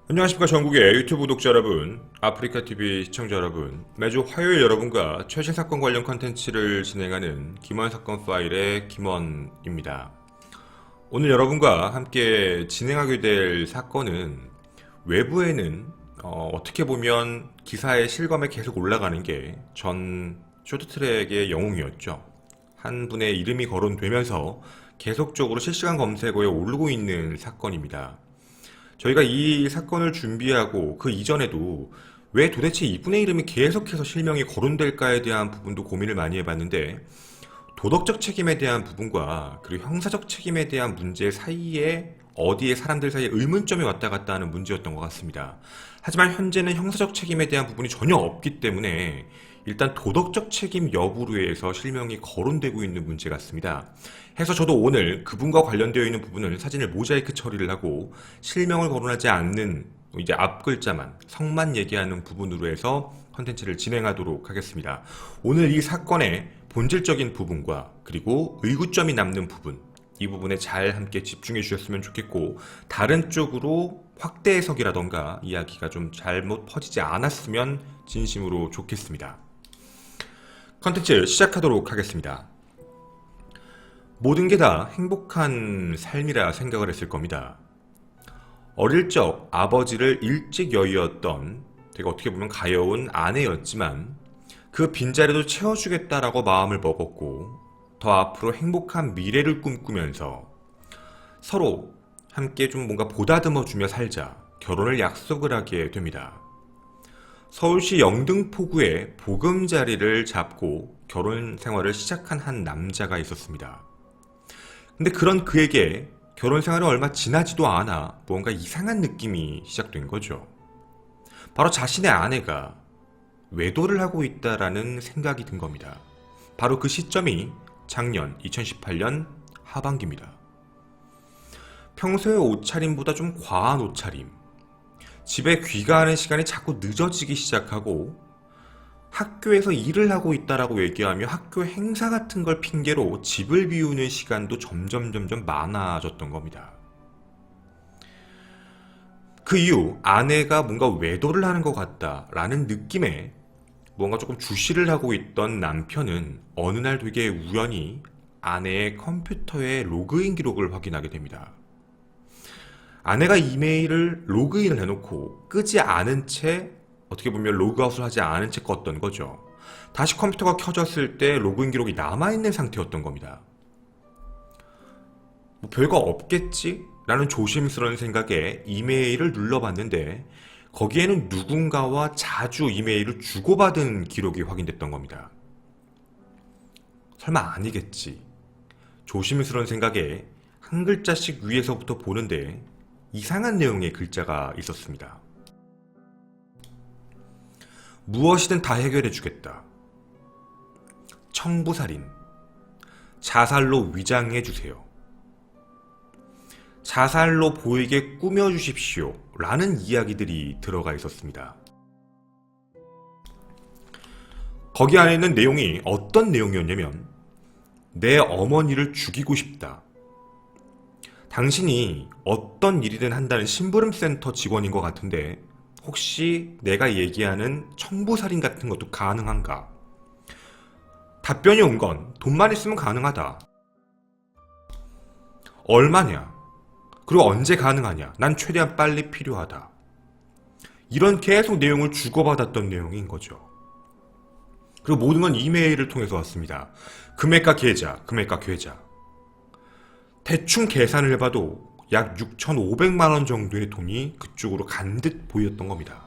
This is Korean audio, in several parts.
안녕하십니까 전국의 유튜브 구독자 여러분, 아프리카TV 시청자 여러분. 매주 화요일 여러분과 최신 사건 관련 컨텐츠를 진행하는 김원 사건 파일의 김원입니다. 오늘 여러분과 함께 진행하게 될 사건은 외부에는 어떻게 보면 기사의 실검에 계속 올라가는 게 전 쇼트트랙의 영웅이었죠. 한 분의 이름이 거론되면서 계속적으로 실시간 검색어에 오르고 있는 사건입니다. 저희가 이 사건을 준비하고 그 이전에도 왜 도대체 이분의 이름이 계속해서 실명이 거론될까에 대한 부분도 고민을 많이 해봤는데, 도덕적 책임에 대한 부분과 그리고 형사적 책임에 대한 문제 사이에 어디에 사람들 사이에 의문점이 왔다 갔다 하는 문제였던 것 같습니다. 하지만 현재는 형사적 책임에 대한 부분이 전혀 없기 때문에 일단 도덕적 책임 여부로 해서 실명이 거론되고 있는 문제 같습니다. 해서 저도 오늘 그분과 관련되어 있는 부분을 사진을 모자이크 처리를 하고 실명을 거론하지 않는 이제 앞 글자만 성만 얘기하는 부분으로 해서 컨텐츠를 진행하도록 하겠습니다. 오늘 이 사건의 본질적인 부분과 그리고 의구점이 남는 부분, 이 부분에 잘 함께 집중해 주셨으면 좋겠고, 다른 쪽으로 확대 해석이라던가 이야기가 좀 잘못 퍼지지 않았으면 진심으로 좋겠습니다. 컨텐츠 시작하도록 하겠습니다. 모든 게 다 행복한 삶이라 생각을 했을 겁니다. 어릴 적 아버지를 일찍 여의었던 되게 어떻게 보면 가여운 아내였지만 그 빈자리도 채워주겠다라고 마음을 먹었고, 더 앞으로 행복한 미래를 꿈꾸면서 서로 함께 좀 뭔가 보다듬어주며 살자 결혼을 약속을 하게 됩니다. 서울시 영등포구에 보금자리를 잡고 결혼 생활을 시작한 한 남자가 있었습니다. 근데 그런 그에게 결혼 생활이 얼마 지나지도 않아 뭔가 이상한 느낌이 시작된 거죠. 바로 자신의 아내가 외도를 하고 있다라는 생각이 든 겁니다. 바로 그 시점이 작년 2018년 하반기입니다. 평소의 옷차림보다 좀 과한 옷차림, 집에 귀가하는 시간이 자꾸 늦어지기 시작하고 학교에서 일을 하고 있다라고 얘기하며 학교 행사 같은 걸 핑계로 집을 비우는 시간도 점점 많아졌던 겁니다. 그 이후 아내가 뭔가 외도를 하는 것 같다라는 느낌에 뭔가 조금 주시를 하고 있던 남편은 어느 날 되게 우연히 아내의 컴퓨터의 로그인 기록을 확인하게 됩니다. 아내가 이메일을 로그인을 해놓고 끄지 않은 채, 어떻게 보면 로그아웃을 하지 않은 채 껐던 거죠. 다시 컴퓨터가 켜졌을 때 로그인 기록이 남아있는 상태였던 겁니다. 뭐 별거 없겠지? 라는 조심스러운 생각에 이메일을 눌러봤는데 거기에는 누군가와 자주 이메일을 주고받은 기록이 확인됐던 겁니다. 설마 아니겠지? 조심스러운 생각에 한 글자씩 위에서부터 보는데 이상한 내용의 글자가 있었습니다. 무엇이든 다 해결해주겠다. 청부살인. 자살로 위장해주세요. 자살로 보이게 꾸며주십시오. 라는 이야기들이 들어가 있었습니다. 거기 안에 있는 내용이 어떤 내용이었냐면, 내 어머니를 죽이고 싶다. 당신이 어떤 일이든 한다는 심부름센터 직원인 것 같은데 혹시 내가 얘기하는 청부살인 같은 것도 가능한가? 답변이 온 건 돈만 있으면 가능하다. 얼마냐? 그리고 언제 가능하냐? 난 최대한 빨리 필요하다. 이런 계속 내용을 주고받았던 내용인 거죠. 그리고 모든 건 이메일을 통해서 왔습니다. 금액과 계좌, 금액과 계좌. 대충 계산을 해봐도 약 6,500만원 정도의 돈이 그쪽으로 간 듯 보였던 겁니다.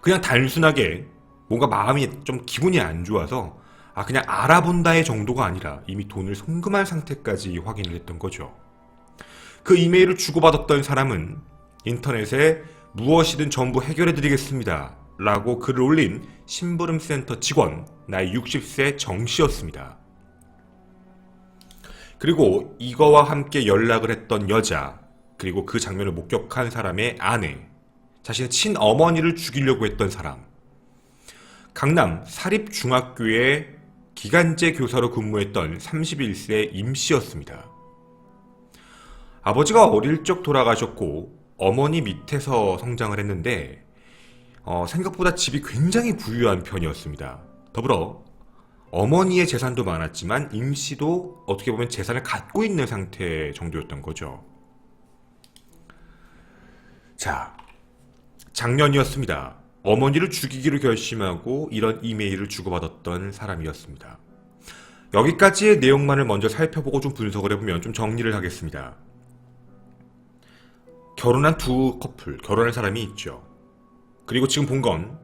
그냥 단순하게 뭔가 마음이 좀 기분이 안 좋아서 그냥 알아본다의 정도가 아니라 이미 돈을 송금한 상태까지 확인을 했던 거죠. 그 이메일을 주고받았던 사람은 인터넷에 무엇이든 전부 해결해드리겠습니다 라고 글을 올린 심부름센터 직원, 나이 60세 정씨였습니다. 그리고 이거와 함께 연락을 했던 여자, 그리고 그 장면을 목격한 사람의 아내, 자신의 친어머니를 죽이려고 했던 사람, 강남 사립중학교의 기간제 교사로 근무했던 31세 임씨였습니다. 아버지가 어릴 적 돌아가셨고 어머니 밑에서 성장을 했는데 생각보다 집이 굉장히 부유한 편이었습니다. 더불어 어머니의 재산도 많았지만 임 씨도 어떻게 보면 재산을 갖고 있는 상태 정도였던 거죠. 자, 작년이었습니다. 어머니를 죽이기로 결심하고 이런 이메일을 주고받았던 사람이었습니다. 여기까지의 내용만을 먼저 살펴보고 좀 분석을 해보면 좀 정리를 하겠습니다. 결혼한 두 커플, 결혼할 사람이 있죠. 그리고 지금 본 건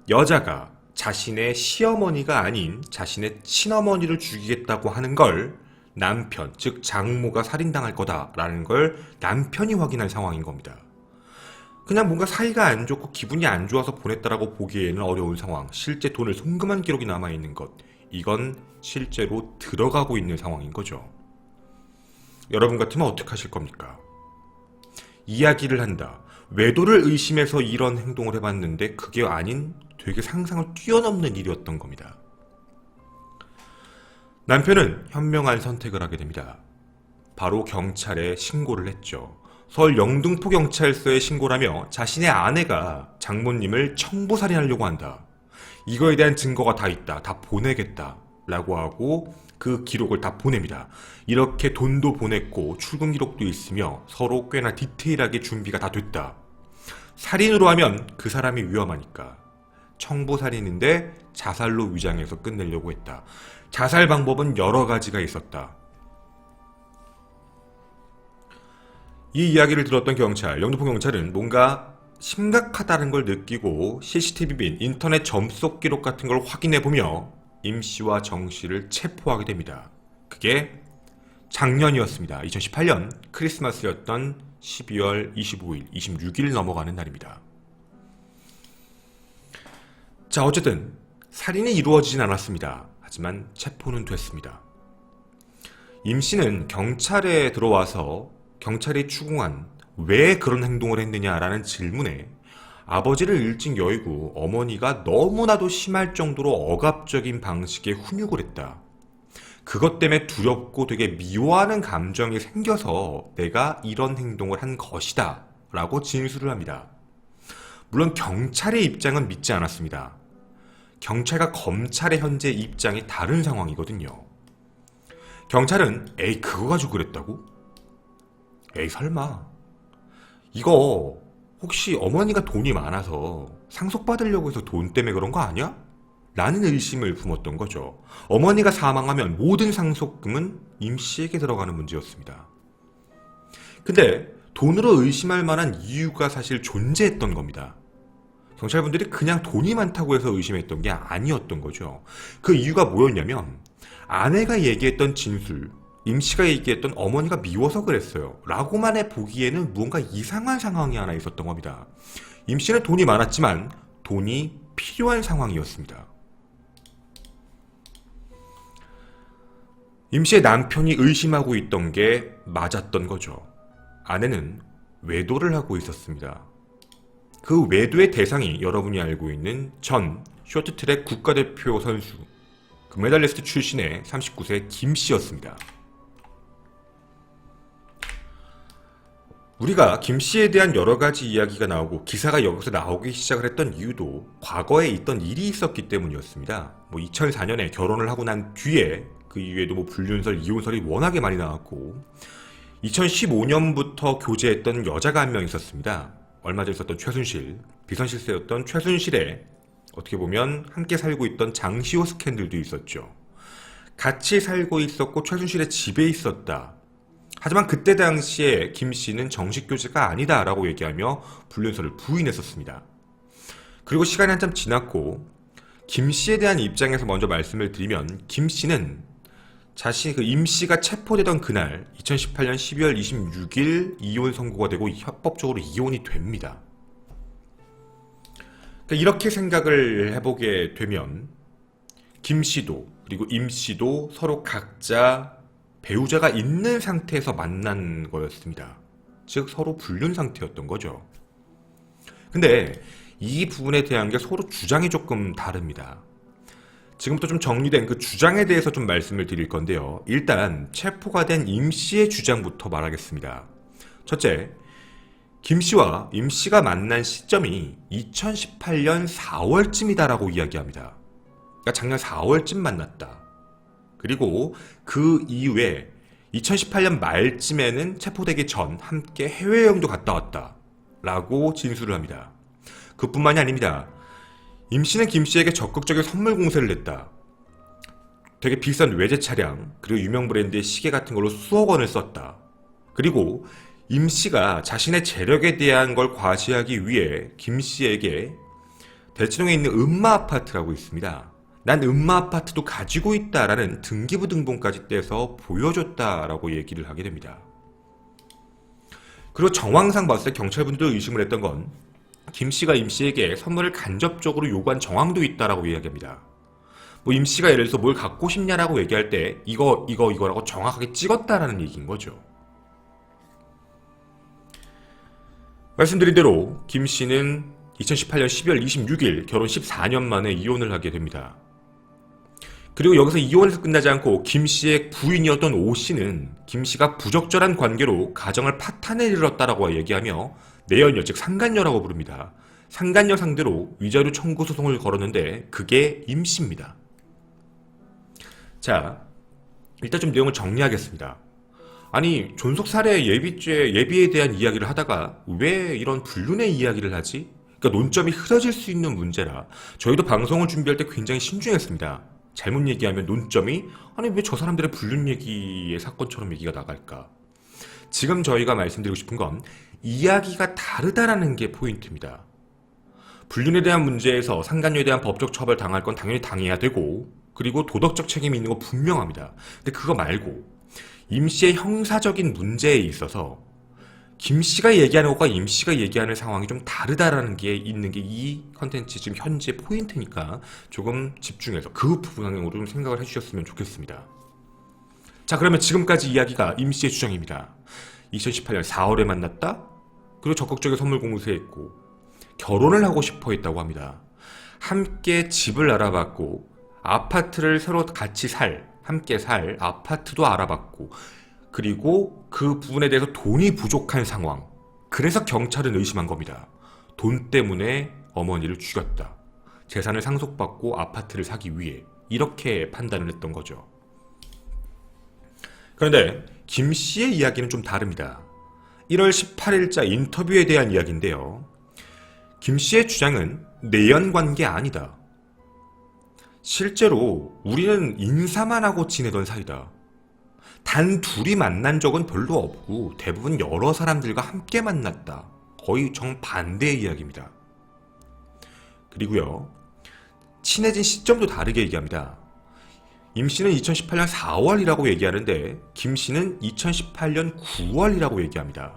여자가 자신의 시어머니가 아닌 자신의 친어머니를 죽이겠다고 하는 걸 남편, 즉 장모가 살인당할 거다라는 걸 남편이 확인한 상황인 겁니다. 그냥 뭔가 사이가 안 좋고 기분이 안 좋아서 보냈다라고 보기에는 어려운 상황, 실제 돈을 송금한 기록이 남아있는 것, 이건 실제로 들어가고 있는 상황인 거죠. 여러분 같으면 어떻게 하실 겁니까? 이야기를 한다. 외도를 의심해서 이런 행동을 해봤는데 그게 아닌 되게 상상을 뛰어넘는 일이었던 겁니다. 남편은 현명한 선택을 하게 됩니다. 바로 경찰에 신고를 했죠. 서울 영등포경찰서에 신고를 하며 자신의 아내가 장모님을 청부살인하려고 한다. 이거에 대한 증거가 다 있다. 다 보내겠다. 라고 하고 그 기록을 다 보냅니다. 이렇게 돈도 보냈고 출금 기록도 있으며 서로 꽤나 디테일하게 준비가 다 됐다. 살인으로 하면 그 사람이 위험하니까 청부살인인데 자살로 위장해서 끝내려고 했다. 자살 방법은 여러 가지가 있었다. 이 이야기를 들었던 경찰, 영등포경찰은 뭔가 심각하다는 걸 느끼고 CCTV 및 인터넷 접속 기록 같은 걸 확인해보며 임 씨와 정 씨를 체포하게 됩니다. 그게 작년이었습니다. 2018년 크리스마스였던 12월 25일, 26일 넘어가는 날입니다. 자, 어쨌든 살인이 이루어지진 않았습니다. 하지만 체포는 됐습니다. 임 씨는 경찰에 들어와서 경찰이 추궁한 왜 그런 행동을 했느냐라는 질문에 아버지를 일찍 여의고 어머니가 너무나도 심할 정도로 억압적인 방식의 훈육을 했다. 그것 때문에 두렵고 되게 미워하는 감정이 생겨서 내가 이런 행동을 한 것이다 라고 진술을 합니다. 물론 경찰의 입장은 믿지 않았습니다. 경찰과 검찰의 현재 입장이 다른 상황이거든요. 경찰은 에이 그거 가지고 그랬다고? 에이 설마 이거 혹시 어머니가 돈이 많아서 상속받으려고 해서 돈 때문에 그런 거 아니야? 라는 의심을 품었던 거죠. 어머니가 사망하면 모든 상속금은 임 씨에게 들어가는 문제였습니다. 근데 돈으로 의심할 만한 이유가 사실 존재했던 겁니다. 경찰분들이 그냥 돈이 많다고 해서 의심했던 게 아니었던 거죠. 그 이유가 뭐였냐면 아내가 얘기했던 진술, 임 씨가 얘기했던 어머니가 미워서 그랬어요 라고만 해 보기에는 무언가 이상한 상황이 하나 있었던 겁니다. 임 씨는 돈이 많았지만 돈이 필요한 상황이었습니다. 임 씨의 남편이 의심하고 있던 게 맞았던 거죠. 아내는 외도를 하고 있었습니다. 그 외도의 대상이 여러분이 알고 있는 전 쇼트트랙 국가대표 선수, 금메달리스트 출신의 39세 김 씨였습니다. 우리가 김 씨에 대한 여러 가지 이야기가 나오고 기사가 여기서 나오기 시작을 했던 이유도 과거에 있던 일이 있었기 때문이었습니다. 2004년에 결혼을 하고 난 뒤에 그 이후에도 불륜설, 이혼설이 워낙에 많이 나왔고 2015년부터 교제했던 여자가 한 명 있었습니다. 얼마 전에 있었던 최순실, 비선실세였던 최순실에 어떻게 보면 함께 살고 있던 장시호 스캔들도 있었죠. 같이 살고 있었고 최순실의 집에 있었다. 하지만 그때 당시에 김 씨는 정식 교제가 아니다라고 얘기하며 불륜설을 부인했었습니다. 그리고 시간이 한참 지났고 김 씨에 대한 입장에서 먼저 말씀을 드리면 김 씨는 자신 임 씨가 체포되던 그날 2018년 12월 26일 이혼 선고가 되고 합법적으로 이혼이 됩니다. 그러니까 이렇게 생각을 해보게 되면 김 씨도 그리고 임 씨도 서로 각자 배우자가 있는 상태에서 만난 거였습니다. 즉 서로 불륜 상태였던 거죠. 근데 이 부분에 대한 게 서로 주장이 조금 다릅니다. 지금부터 좀 정리된 그 주장에 대해서 좀 말씀을 드릴 건데요. 일단 체포가 된 임 씨의 주장부터 말하겠습니다. 첫째, 김 씨와 임 씨가 만난 시점이 2018년 4월쯤이다라고 이야기합니다. 그러니까 작년 4월쯤 만났다. 그리고 그 이후에 2018년 말쯤에는 체포되기 전 함께 해외여행도 갔다 왔다 라고 진술을 합니다. 그뿐만이 아닙니다. 임 씨는 김 씨에게 적극적인 선물 공세를 냈다. 되게 비싼 외제 차량, 그리고 유명 브랜드의 시계 같은 걸로 수억 원을 썼다. 그리고 임 씨가 자신의 재력에 대한 걸 과시하기 위해 김 씨에게 대치동에 있는 음마 아파트라고 있습니다. 난 음마 아파트도 가지고 있다라는 등기부 등본까지 떼서 보여줬다라고 얘기를 하게 됩니다. 그리고 정황상 봤을 때 경찰분들도 의심을 했던 건 김 씨가 임 씨에게 선물을 간접적으로 요구한 정황도 있다라고 이야기합니다. 뭐 임 씨가 예를 들어서 뭘 갖고 싶냐라고 얘기할 때 이거라고 정확하게 찍었다라는 얘기인 거죠. 말씀드린 대로 김 씨는 2018년 12월 26일 결혼 14년 만에 이혼을 하게 됩니다. 그리고 여기서 이혼에서 끝나지 않고 김 씨의 부인이었던 오 씨는 김 씨가 부적절한 관계로 가정을 파탄에 이르렀다라고 얘기하며 내연녀, 즉 상간녀라고 부릅니다. 상간녀 상대로 위자료 청구 소송을 걸었는데 그게 임 씨입니다. 자, 일단 좀 내용을 정리하겠습니다. 아니, 존속살해 예비에 대한 이야기를 하다가 왜 이런 불륜의 이야기를 하지? 그러니까 논점이 흐려질 수 있는 문제라 저희도 방송을 준비할 때 굉장히 신중했습니다. 잘못 얘기하면 논점이 아니 왜 저 사람들의 불륜 얘기의 사건처럼 얘기가 나갈까? 지금 저희가 말씀드리고 싶은 건 이야기가 다르다라는 게 포인트입니다. 불륜에 대한 문제에서 상간녀에 대한 법적 처벌 당할 건 당연히 당해야 되고 그리고 도덕적 책임이 있는 거 분명합니다. 근데 그거 말고 임 씨의 형사적인 문제에 있어서 김 씨가 얘기하는 것과 임 씨가 얘기하는 상황이 좀 다르다라는 게 있는 게 이 컨텐츠 지금 현재 포인트니까 조금 집중해서 그 부분으로 좀 생각을 해주셨으면 좋겠습니다. 자, 그러면 지금까지 이야기가 임 씨의 주장입니다. 2018년 4월에 만났다? 그리고 적극적인 선물 공세했고 결혼을 하고 싶어 했다고 합니다. 함께 집을 알아봤고 아파트를 새로 같이 함께 살 아파트도 알아봤고 그리고 그 부분에 대해서 돈이 부족한 상황. 그래서 경찰은 의심한 겁니다. 돈 때문에 어머니를 죽였다. 재산을 상속받고 아파트를 사기 위해. 이렇게 판단을 했던 거죠. 그런데 김 씨의 이야기는 좀 다릅니다. 1월 18일자 인터뷰에 대한 이야기인데요. 김 씨의 주장은 내연관계 아니다. 실제로 우리는 인사만 하고 지내던 사이다. 단 둘이 만난 적은 별로 없고 대부분 여러 사람들과 함께 만났다. 거의 정반대의 이야기입니다. 그리고요. 친해진 시점도 다르게 얘기합니다. 임 씨는 2018년 4월이라고 얘기하는데 김 씨는 2018년 9월이라고 얘기합니다.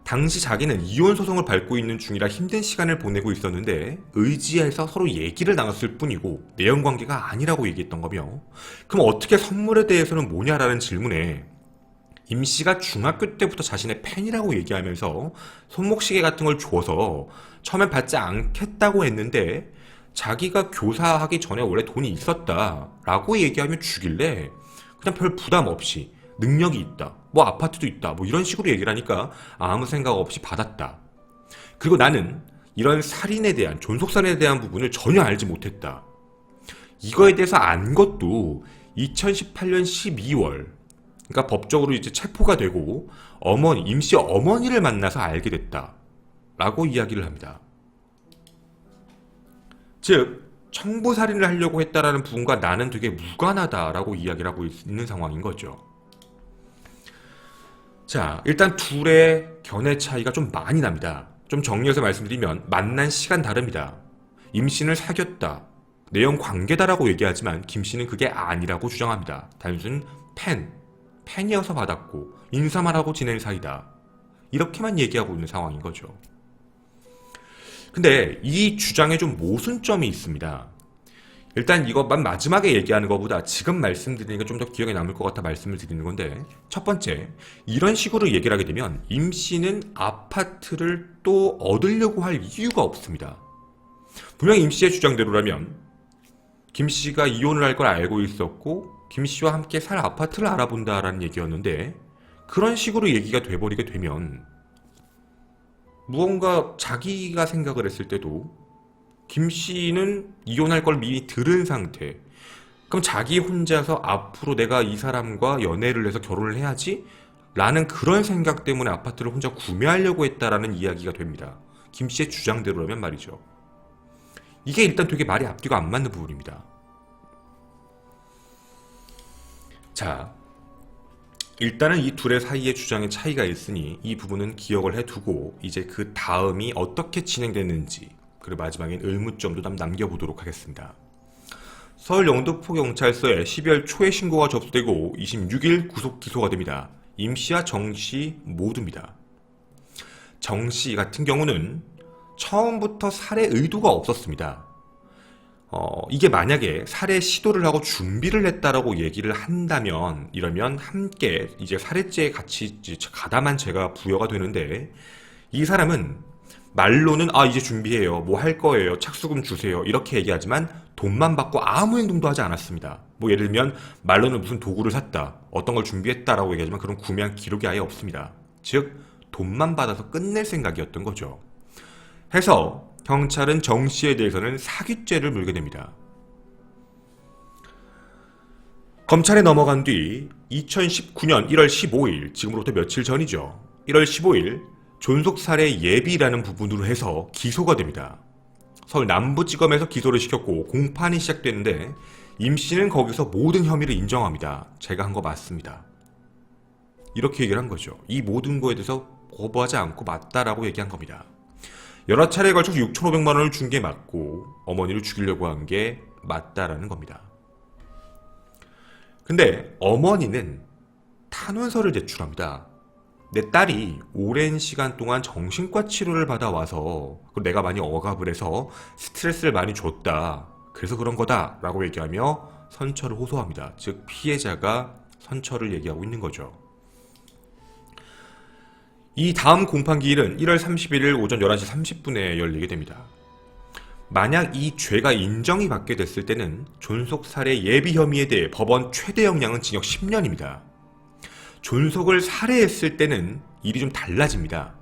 당시 자기는 이혼 소송을 밟고 있는 중이라 힘든 시간을 보내고 있었는데 의지해서 서로 얘기를 나눴을 뿐이고 내연관계가 아니라고 얘기했던 거며 그럼 어떻게 선물에 대해서는 뭐냐라는 질문에 임 씨가 중학교 때부터 자신의 팬이라고 얘기하면서 손목시계 같은 걸 줘서 처음엔 받지 않겠다고 했는데 자기가 교사하기 전에 원래 돈이 있었다라고 얘기하면 주길래 그냥 별 부담 없이 능력이 있다. 뭐 아파트도 있다. 뭐 이런 식으로 얘기를 하니까 아무 생각 없이 받았다. 그리고 나는 이런 살인에 대한 존속살인에 대한 부분을 전혀 알지 못했다. 이거에 대해서 안 것도 2018년 12월 그러니까 법적으로 이제 체포가 되고 임 씨 어머니를 만나서 알게 됐다. 라고 이야기를 합니다. 즉 청부살인을 하려고 했다라는 부분과 나는 되게 무관하다라고 이야기를 하고 있는 상황인 거죠. 자, 일단 둘의 견해 차이가 좀 많이 납니다. 좀 정리해서 말씀드리면 만난 시간 다릅니다. 임 씨는 사귀었다. 내연 관계다라고 얘기하지만 김 씨는 그게 아니라고 주장합니다. 단순 팬이어서 받았고 인사만 하고 지낸 사이다. 이렇게만 얘기하고 있는 상황인 거죠. 근데 이 주장에 좀 모순점이 있습니다. 일단 이것만 마지막에 얘기하는 것보다 지금 말씀드리는 게 좀 더 기억에 남을 것 같아 말씀을 드리는 건데 첫 번째, 이런 식으로 얘기를 하게 되면 임 씨는 아파트를 또 얻으려고 할 이유가 없습니다. 분명 임 씨의 주장대로라면 김 씨가 이혼을 할 걸 알고 있었고 김 씨와 함께 살 아파트를 알아본다라는 얘기였는데 그런 식으로 얘기가 돼버리게 되면 무언가 자기가 생각을 했을 때도 김 씨는 이혼할 걸 미리 들은 상태. 그럼 자기 혼자서 앞으로 내가 이 사람과 연애를 해서 결혼을 해야지? 라는 그런 생각 때문에 아파트를 혼자 구매하려고 했다라는 이야기가 됩니다. 김 씨의 주장대로라면 말이죠. 이게 일단 되게 말이 앞뒤가 안 맞는 부분입니다. 자, 일단은 이 둘의 사이에 주장의 차이가 있으니 이 부분은 기억을 해두고 이제 그 다음이 어떻게 진행됐는지 그리고 마지막엔 의문점도 남겨보도록 하겠습니다. 서울 영등포경찰서에 12월 초에 신고가 접수되고 26일 구속 기소가 됩니다. 임 씨와 정 씨 모두입니다. 정 씨 같은 경우는 처음부터 살해 의도가 없었습니다. 이게 만약에 살해 시도를 하고 준비를 했다라고 얘기를 한다면 이러면 함께 이제 살해죄에 같이 가담한 죄가 부여가 되는데 이 사람은 말로는 이제 준비해요. 뭐 할 거예요. 착수금 주세요. 이렇게 얘기하지만 돈만 받고 아무 행동도 하지 않았습니다. 뭐 예를 들면 말로는 무슨 도구를 샀다. 어떤 걸 준비했다라고 얘기하지만 그런 구매한 기록이 아예 없습니다. 즉 돈만 받아서 끝낼 생각이었던 거죠. 해서 경찰은 정 씨에 대해서는 사기죄를 물게 됩니다. 검찰에 넘어간 뒤 2019년 1월 15일, 지금으로부터 며칠 전이죠. 1월 15일 존속살해 예비라는 부분으로 해서 기소가 됩니다. 서울 남부지검에서 기소를 시켰고 공판이 시작되는데 임 씨는 거기서 모든 혐의를 인정합니다. 제가 한 거 맞습니다. 이렇게 얘기를 한 거죠. 이 모든 거에 대해서 거부하지 않고 맞다라고 얘기한 겁니다. 여러 차례에 걸쳐서 6,500만 원을 준 게 맞고 어머니를 죽이려고 한 게 맞다라는 겁니다. 근데 어머니는 탄원서를 제출합니다. 내 딸이 오랜 시간 동안 정신과 치료를 받아와서 내가 많이 억압을 해서 스트레스를 많이 줬다. 그래서 그런 거다 라고 얘기하며 선처를 호소합니다. 즉 피해자가 선처를 얘기하고 있는 거죠. 이 다음 공판기일은 1월 31일 오전 11시 30분에 열리게 됩니다. 만약 이 죄가 인정이 받게 됐을 때는 존속살해 예비 혐의에 대해 법원 최대 형량은 징역 10년입니다. 존속을 살해했을 때는 일이 좀 달라집니다.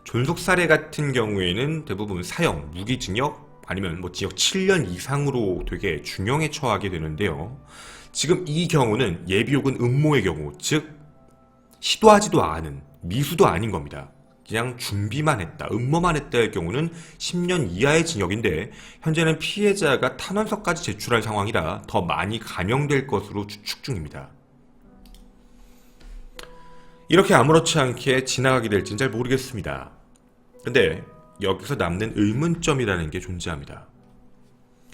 존속살해 같은 경우에는 대부분 사형, 무기징역 아니면 징역 7년 이상으로 되게 중형에 처하게 되는데요. 지금 이 경우는 예비 혹은 음모의 경우, 즉 시도하지도 않은 미수도 아닌 겁니다. 그냥 준비만 했다, 음모만 했다의 경우는 10년 이하의 징역인데 현재는 피해자가 탄원서까지 제출할 상황이라 더 많이 감형될 것으로 추측 중입니다. 이렇게 아무렇지 않게 지나가게 될지는 잘 모르겠습니다. 근데 여기서 남는 의문점이라는 게 존재합니다.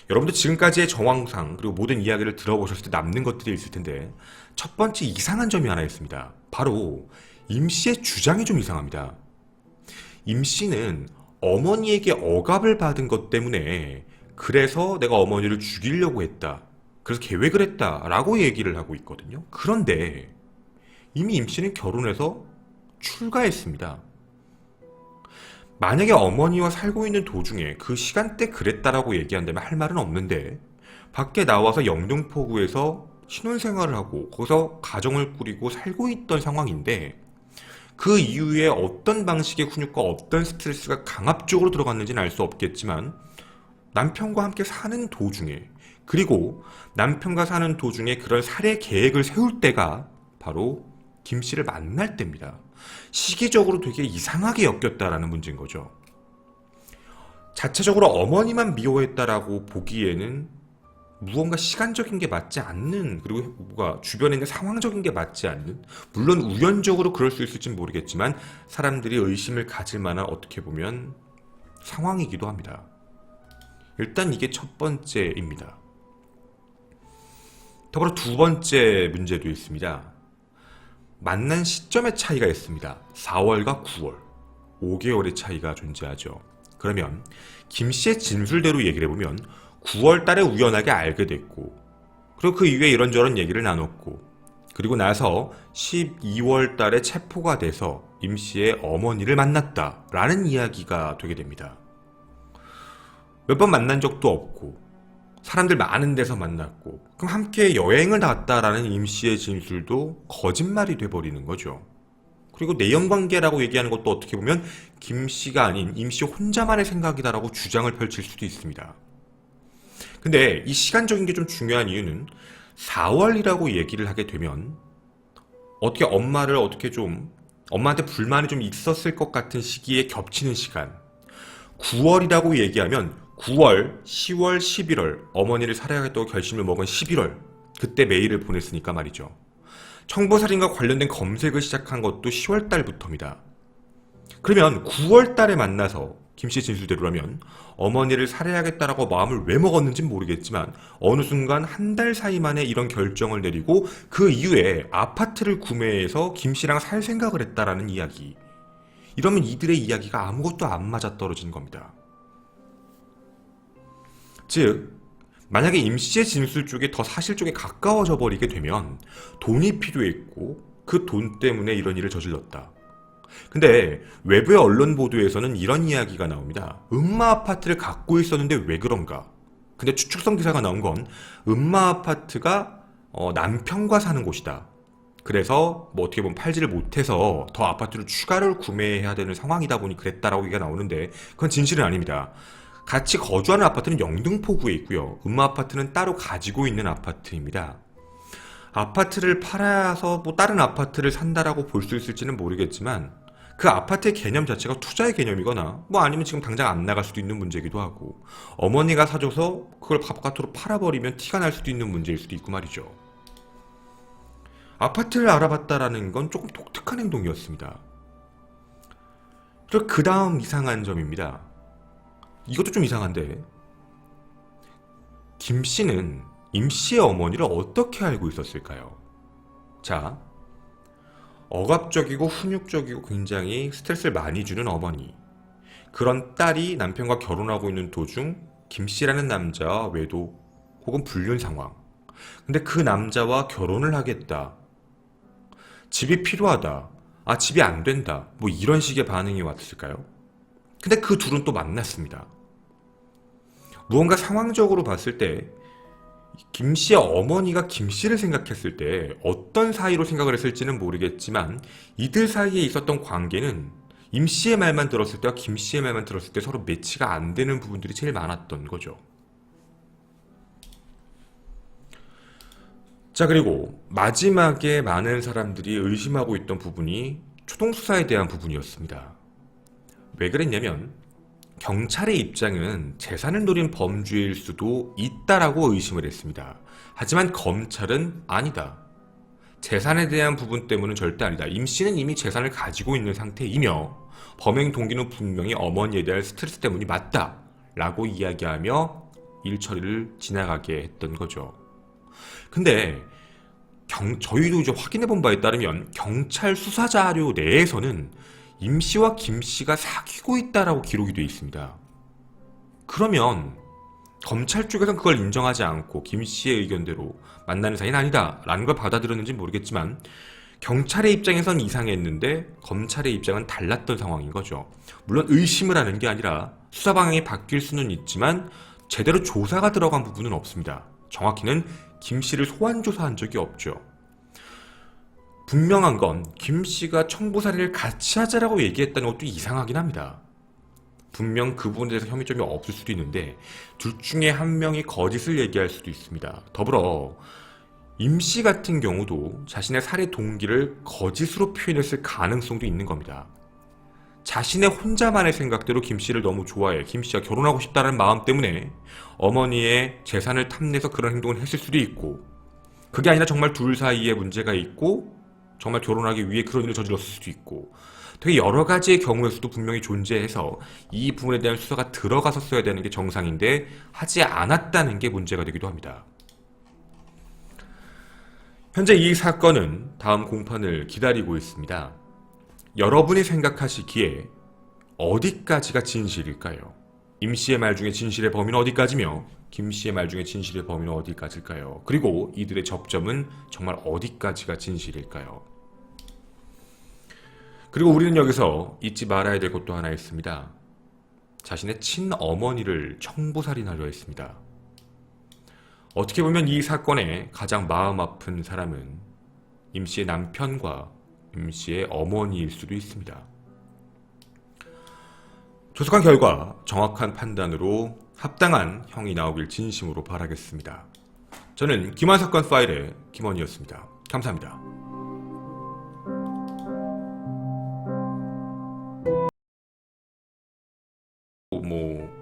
여러분들 지금까지의 정황상 그리고 모든 이야기를 들어보셨을 때 남는 것들이 있을 텐데 첫 번째 이상한 점이 하나 있습니다. 바로 임 씨의 주장이 좀 이상합니다. 임 씨는 어머니에게 억압을 받은 것 때문에 그래서 내가 어머니를 죽이려고 했다. 그래서 계획을 했다. 라고 얘기를 하고 있거든요. 그런데 이미 임 씨는 결혼해서 출가했습니다. 만약에 어머니와 살고 있는 도중에 그 시간대 그랬다라고 얘기한다면 할 말은 없는데 밖에 나와서 영등포구에서 신혼생활을 하고 거기서 가정을 꾸리고 살고 있던 상황인데 그 이후에 어떤 방식의 훈육과 어떤 스트레스가 강압적으로 들어갔는지는 알 수 없겠지만 남편과 함께 사는 도중에 그리고 남편과 사는 도중에 그런 살해 계획을 세울 때가 바로 김 씨를 만날 때입니다. 시기적으로 되게 이상하게 엮였다라는 문제인 거죠. 자체적으로 어머니만 미워했다라고 보기에는 무언가 시간적인 게 맞지 않는 그리고 뭐가 주변에 있는 상황적인 게 맞지 않는 물론 우연적으로 그럴 수 있을진 모르겠지만 사람들이 의심을 가질 만한 어떻게 보면 상황이기도 합니다. 일단 이게 첫 번째입니다. 더불어 두 번째 문제도 있습니다. 만난 시점의 차이가 있습니다. 4월과 9월 5개월의 차이가 존재하죠. 그러면 김 씨의 진술대로 얘기를 해보면 9월 달에 우연하게 알게 됐고 그리고 그 이후에 이런저런 얘기를 나눴고 그리고 나서 12월 달에 체포가 돼서 임 씨의 어머니를 만났다라는 이야기가 되게 됩니다. 몇 번 만난 적도 없고 사람들 많은 데서 만났고 그럼 함께 여행을 갔다라는 임 씨의 진술도 거짓말이 돼버리는 거죠. 그리고 내연관계라고 얘기하는 것도 어떻게 보면 김씨가 아닌 임씨 혼자만의 생각이다라고 주장을 펼칠 수도 있습니다. 근데 이 시간적인 게 좀 중요한 이유는 4월이라고 얘기를 하게 되면 어떻게 엄마한테 불만이 좀 있었을 것 같은 시기에 겹치는 시간. 9월이라고 얘기하면 9월, 10월, 11월 어머니를 살해하겠다고 결심을 먹은 11월 그때 메일을 보냈으니까 말이죠. 청부살인과 관련된 검색을 시작한 것도 10월 달부터입니다. 그러면 9월 달에 만나서 김씨 진술대로라면 어머니를 살해하겠다라고 마음을 왜 먹었는지는 모르겠지만 어느 순간 한 달 사이 만에 이런 결정을 내리고 그 이후에 아파트를 구매해서 김씨랑 살 생각을 했다라는 이야기. 이러면 이들의 이야기가 아무것도 안 맞아떨어지는 겁니다. 즉 만약에 임씨의 진술 쪽에 더 사실 쪽에 가까워져 버리게 되면 돈이 필요했고 그 돈 때문에 이런 일을 저질렀다. 근데 외부의 언론 보도에서는 이런 이야기가 나옵니다. 음마 아파트를 갖고 있었는데 왜 그런가? 근데 추측성 기사가 나온 건 음마 아파트가 남편과 사는 곳이다. 그래서 뭐 어떻게 보면 팔지를 못해서 더 아파트를 추가를 구매해야 되는 상황이다 보니 그랬다라고 얘기가 나오는데 그건 진실은 아닙니다. 같이 거주하는 아파트는 영등포구에 있고요. 음마 아파트는 따로 가지고 있는 아파트입니다. 아파트를 팔아서 뭐 다른 아파트를 산다라고 볼 수 있을지는 모르겠지만 그 아파트의 개념 자체가 투자의 개념이거나 뭐 아니면 지금 당장 안 나갈 수도 있는 문제이기도 하고 어머니가 사줘서 그걸 바깥으로 팔아버리면 티가 날 수도 있는 문제일 수도 있고 말이죠. 아파트를 알아봤다라는 건 조금 독특한 행동이었습니다. 그리고 그 다음 이상한 점입니다. 이것도 좀 이상한데 김씨는 임씨의 어머니를 어떻게 알고 있었을까요? 자, 억압적이고 훈육적이고 굉장히 스트레스를 많이 주는 어머니. 그런 딸이 남편과 결혼하고 있는 도중 김씨라는 남자와 외도 혹은 불륜 상황. 근데 그 남자와 결혼을 하겠다. 집이 필요하다. 아, 집이 안 된다. 뭐 이런 식의 반응이 왔을까요? 근데 그 둘은 또 만났습니다. 무언가 상황적으로 봤을 때 김씨의 어머니가 김씨를 생각했을 때 어떤 사이로 생각을 했을지는 모르겠지만 이들 사이에 있었던 관계는 임씨의 말만 들었을 때와 김씨의 말만 들었을 때 서로 매치가 안 되는 부분들이 제일 많았던 거죠. 자, 그리고 마지막에 많은 사람들이 의심하고 있던 부분이 초동수사에 대한 부분이었습니다. 왜 그랬냐면 경찰의 입장은 재산을 노린 범죄일 수도 있다라고 의심을 했습니다. 하지만 검찰은 아니다. 재산에 대한 부분 때문은 절대 아니다. 임씨는 이미 재산을 가지고 있는 상태이며 범행 동기는 분명히 어머니에 대한 스트레스 때문이 맞다 라고 이야기하며 일 처리를 지나가게 했던 거죠. 근데 저희도 이제 확인해 본 바에 따르면 경찰 수사 자료 내에서는 임씨와 김씨가 사귀고 있다라고 기록이 되어 있습니다. 그러면 검찰 쪽에서는 그걸 인정하지 않고 김씨의 의견대로 만나는 사이는 아니다 라는 걸 받아들였는지 모르겠지만 경찰의 입장에선 이상했는데 검찰의 입장은 달랐던 상황인 거죠. 물론 의심을 하는 게 아니라 수사 방향이 바뀔 수는 있지만 제대로 조사가 들어간 부분은 없습니다. 정확히는 김씨를 소환 조사한 적이 없죠. 분명한 건 김씨가 청부살인을 같이 하자라고 얘기했다는 것도 이상하긴 합니다. 분명 그 부분에 대해서 혐의점이 없을 수도 있는데 둘 중에 한 명이 거짓을 얘기할 수도 있습니다. 더불어 임씨 같은 경우도 자신의 살해 동기를 거짓으로 표현했을 가능성도 있는 겁니다. 자신의 혼자만의 생각대로 김씨를 너무 좋아해 김씨와 결혼하고 싶다는 마음 때문에 어머니의 재산을 탐내서 그런 행동을 했을 수도 있고 그게 아니라 정말 둘 사이에 문제가 있고 정말 결혼하기 위해 그런 일을 저질렀을 수도 있고 되게 여러 가지의 경우의 수도 분명히 존재해서 이 부분에 대한 수사가 들어갔었어야 되는 게 정상인데 하지 않았다는 게 문제가 되기도 합니다. 현재 이 사건은 다음 공판을 기다리고 있습니다. 여러분이 생각하시기에 어디까지가 진실일까요? 임씨의 말 중에 진실의 범위는 어디까지며 김씨의 말 중에 진실의 범위는 어디까지일까요? 그리고 이들의 접점은 정말 어디까지가 진실일까요? 그리고 우리는 여기서 잊지 말아야 될 것도 하나 있습니다. 자신의 친어머니를 청부살인하려 했습니다. 어떻게 보면 이 사건의 가장 마음 아픈 사람은 임씨의 남편과 임 씨의 어머니일 수도 있습니다. 조사한 결과 정확한 판단으로 합당한 형이 나오길 진심으로 바라겠습니다. 저는 김한 사건 파일의 김원이었습니다. 감사합니다.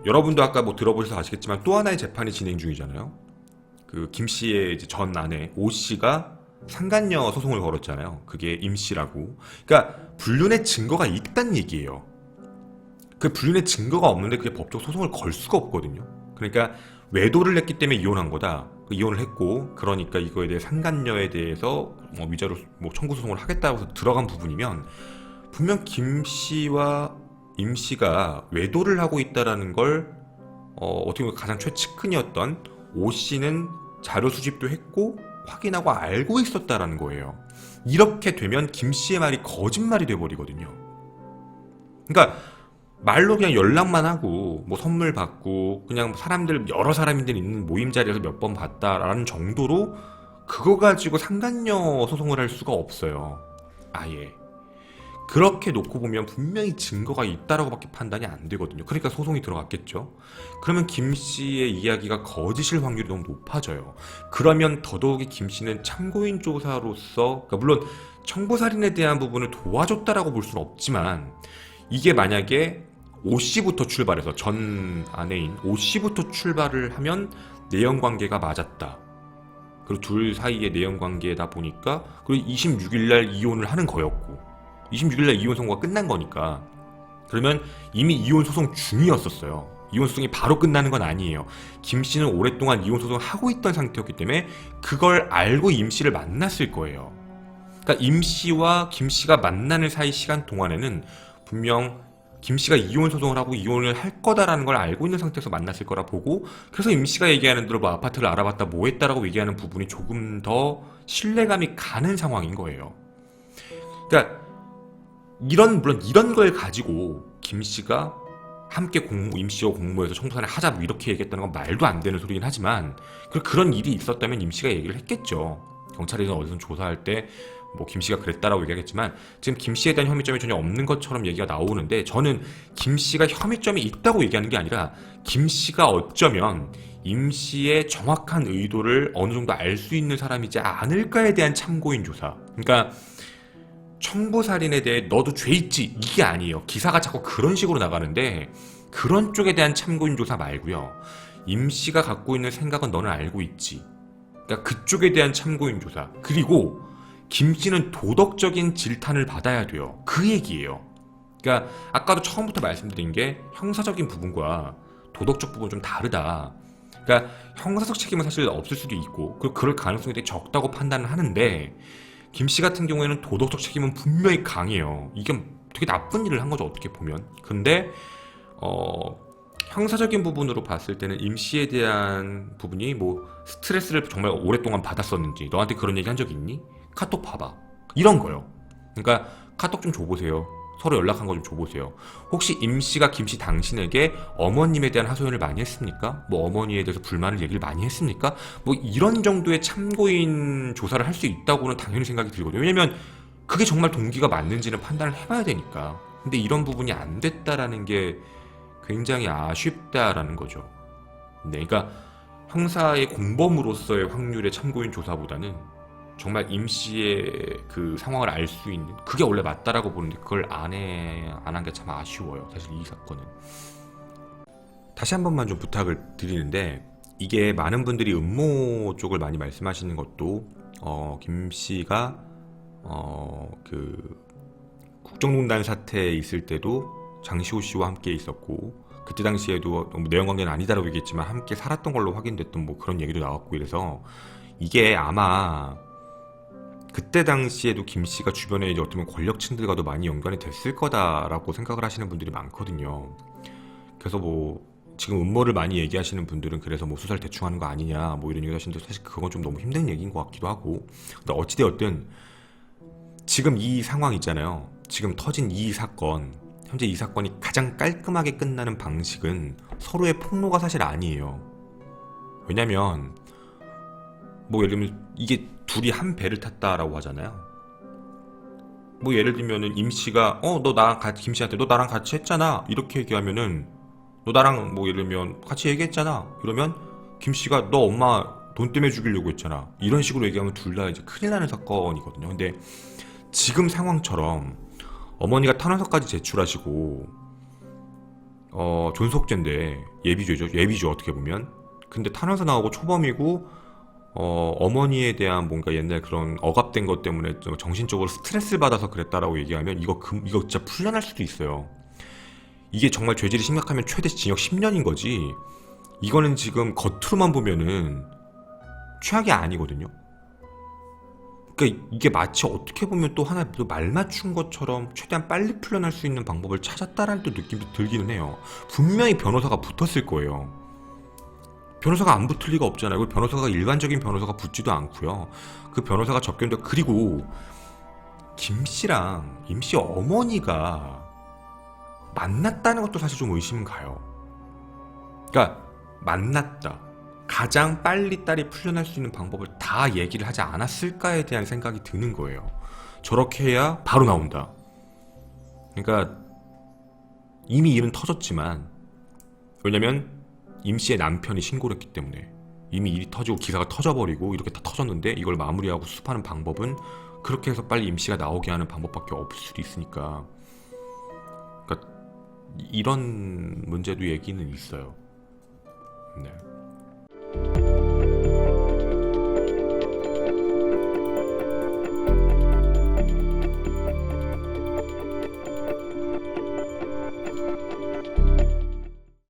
여러분도 아까 들어보셔서 아시겠지만 또 하나의 재판이 진행 중이잖아요. 그 김 씨의 이제 전 아내 오 씨가 상간녀 소송을 걸었잖아요. 그게 임 씨라고. 그러니까 불륜의 증거가 있다는 얘기예요. 그 불륜의 증거가 없는데 그게 법적 소송을 걸 수가 없거든요. 그러니까 외도를 했기 때문에 이혼한 거다. 이혼을 했고 그러니까 이거에 대해 상간녀에 대해서 위자료 청구 소송을 하겠다고 해서 들어간 부분이면 분명 김 씨와 임 씨가 외도를 하고 있다라는 걸 어떻게 보면 가장 최측근이었던 오 씨는 자료 수집도 했고 확인하고 알고 있었다라는 거예요. 이렇게 되면 김 씨의 말이 거짓말이 돼버리거든요. 그러니까 말로 그냥 연락만 하고 선물 받고 그냥 여러 사람들 있는 모임 자리에서 몇 번 봤다라는 정도로 그거 가지고 상간녀 소송을 할 수가 없어요. 아예. 그렇게 놓고 보면 분명히 증거가 있다라고밖에 판단이 안 되거든요. 그러니까 소송이 들어갔겠죠. 그러면 김 씨의 이야기가 거짓일 확률이 너무 높아져요. 그러면 더더욱이 김 씨는 참고인 조사로서 그러니까 물론 청부살인에 대한 부분을 도와줬다라고 볼 수는 없지만 이게 만약에 오 씨부터 출발해서 전 아내인 오 씨부터 출발을 하면 내연관계가 맞았다. 그리고 둘 사이의 내연관계다 보니까 그리고 26일날 이혼을 하는 거였고 26일날 이혼 선고가 끝난 거니까 그러면 이미 이혼 소송 중이었었어요. 이혼 소송이 바로 끝나는 건 아니에요. 김 씨는 오랫동안 이혼 소송을 하고 있던 상태였기 때문에 그걸 알고 임 씨를 만났을 거예요. 그러니까 임 씨와 김 씨가 만나는 사이 시간 동안에는 분명 김 씨가 이혼 소송을 하고 이혼을 할 거다라는 걸 알고 있는 상태에서 만났을 거라 보고 그래서 임 씨가 얘기하는 대로 아파트를 알아봤다 뭐 했다라고 얘기하는 부분이 조금 더 신뢰감이 가는 상황인 거예요. 그러니까 물론 이런 걸 가지고 김 씨가 함께 임 씨와 공모해서 청부살인 하자 이렇게 얘기했다는 건 말도 안 되는 소리긴 하지만 그런 일이 있었다면 임 씨가 얘기를 했겠죠. 경찰에서 어디서 조사할 때 김 씨가 그랬다라고 얘기하겠지만 지금 김 씨에 대한 혐의점이 전혀 없는 것처럼 얘기가 나오는데 저는 김 씨가 혐의점이 있다고 얘기하는 게 아니라 김 씨가 어쩌면 임 씨의 정확한 의도를 어느 정도 알 수 있는 사람이지 않을까에 대한 참고인 조사. 그러니까 청부살인에 대해 너도 죄 있지 이게 아니에요. 기사가 자꾸 그런 식으로 나가는데 그런 쪽에 대한 참고인 조사 말고요. 임 씨가 갖고 있는 생각은 너는 알고 있지. 그러니까 그쪽에 대한 참고인 조사. 그리고 김 씨는 도덕적인 질탄을 받아야 돼요. 그 얘기예요. 그러니까 아까도 처음부터 말씀드린 게 형사적인 부분과 도덕적 부분은 좀 다르다. 그러니까 형사적 책임은 사실 없을 수도 있고 그럴 가능성이 되게 적다고 판단을 하는데 김 씨 같은 경우에는 도덕적 책임은 분명히 강해요. 이게 되게 나쁜 일을 한 거죠, 어떻게 보면. 근데 형사적인 부분으로 봤을 때는 임 씨에 대한 부분이 스트레스를 정말 오랫동안 받았었는지 너한테 그런 얘기 한 적 있니? 카톡 봐봐. 이런 거요. 그러니까 카톡 좀 줘보세요. 서로 연락한 거 좀 줘보세요. 혹시 임 씨가 김 씨 당신에게 어머님에 대한 하소연을 많이 했습니까? 어머니에 대해서 불만을 얘기를 많이 했습니까? 이런 정도의 참고인 조사를 할 수 있다고는 당연히 생각이 들거든요. 왜냐면 그게 정말 동기가 맞는지는 판단을 해봐야 되니까. 근데 이런 부분이 안 됐다라는 게 굉장히 아쉽다라는 거죠. 네, 그러니까 형사의 공범으로서의 확률의 참고인 조사보다는 정말 임 씨의 그 상황을 알 수 있는 그게 원래 맞다라고 보는데 그걸 안 한 게 참 아쉬워요. 사실 이 사건은. 다시 한 번만 좀 부탁을 드리는데 이게 많은 분들이 음모 쪽을 많이 말씀하시는 것도 김 씨가 그 국정농단 사태에 있을 때도 장시호 씨와 함께 있었고 그때 당시에도 내연관계는 아니다라고 얘기했지만 함께 살았던 걸로 확인됐던 그런 얘기도 나왔고 이래서 이게 아마 그때 당시에도 김 씨가 주변에 이제 어쩌면 권력층들과도 많이 연관이 됐을 거다라고 생각을 하시는 분들이 많거든요. 그래서 지금 음모를 많이 얘기하시는 분들은 그래서 수사를 대충 하는 거 아니냐 이런 얘기 하시는데 사실 그건 좀 너무 힘든 얘기인 것 같기도 하고. 근데 어찌되었든 지금 이 상황 있잖아요. 지금 터진 이 사건, 현재 이 사건이 가장 깔끔하게 끝나는 방식은 서로의 폭로가 사실 아니에요. 왜냐면 예를 들면 이게 둘이 한 배를 탔다라고 하잖아요. 뭐 예를 들면은 임씨가 너 나랑 같이 김씨한테 너 나랑 같이 했잖아 이렇게 얘기하면은 너 나랑 뭐 예를 들면 같이 얘기했잖아 이러면 김씨가 너 엄마 돈 때문에 죽이려고 했잖아 이런 식으로 얘기하면 둘 다 이제 큰일 나는 사건이거든요. 근데 지금 상황처럼 어머니가 탄원서까지 제출하시고 존속죄인데 예비죠 어떻게 보면. 근데 탄원서 나오고 초범이고 어머니에 대한 뭔가 옛날 그런 억압된 것 때문에 좀 정신적으로 스트레스를 받아서 그랬다라고 얘기하면 이거 진짜 풀려날 수도 있어요. 이게 정말 죄질이 심각하면 최대 징역 10년인 거지. 이거는 지금 겉으로만 보면은 최악이 아니거든요. 그러니까 이게 마치 어떻게 보면 또 하나 또 말맞춘 것처럼 최대한 빨리 풀려날 수 있는 방법을 찾았다라는 또 느낌도 들기는 해요. 분명히 변호사가 붙었을 거예요. 변호사가 안 붙을 리가 없잖아요. 그 변호사가 일반적인 변호사가 붙지도 않고요. 그 변호사가 접견도 그리고 김씨랑 임씨 어머니가 만났다는 것도 사실 좀 의심은 가요. 그러니까 만났다. 가장 빨리 딸이 풀려날 수 있는 방법을 다 얘기를 하지 않았을까에 대한 생각이 드는 거예요. 저렇게 해야 바로 나온다. 그러니까 이미 일은 터졌지만 왜냐면 임씨의 남편이 신고를 했기 때문에 이미 일이 터지고 기사가 터져버리고 이렇게 다 터졌는데 이걸 마무리하고 수습하는 방법은 그렇게 해서 빨리 임씨가 나오게 하는 방법밖에 없을 수도 있으니까. 그러니까 이런 문제도 얘기는 있어요. 네.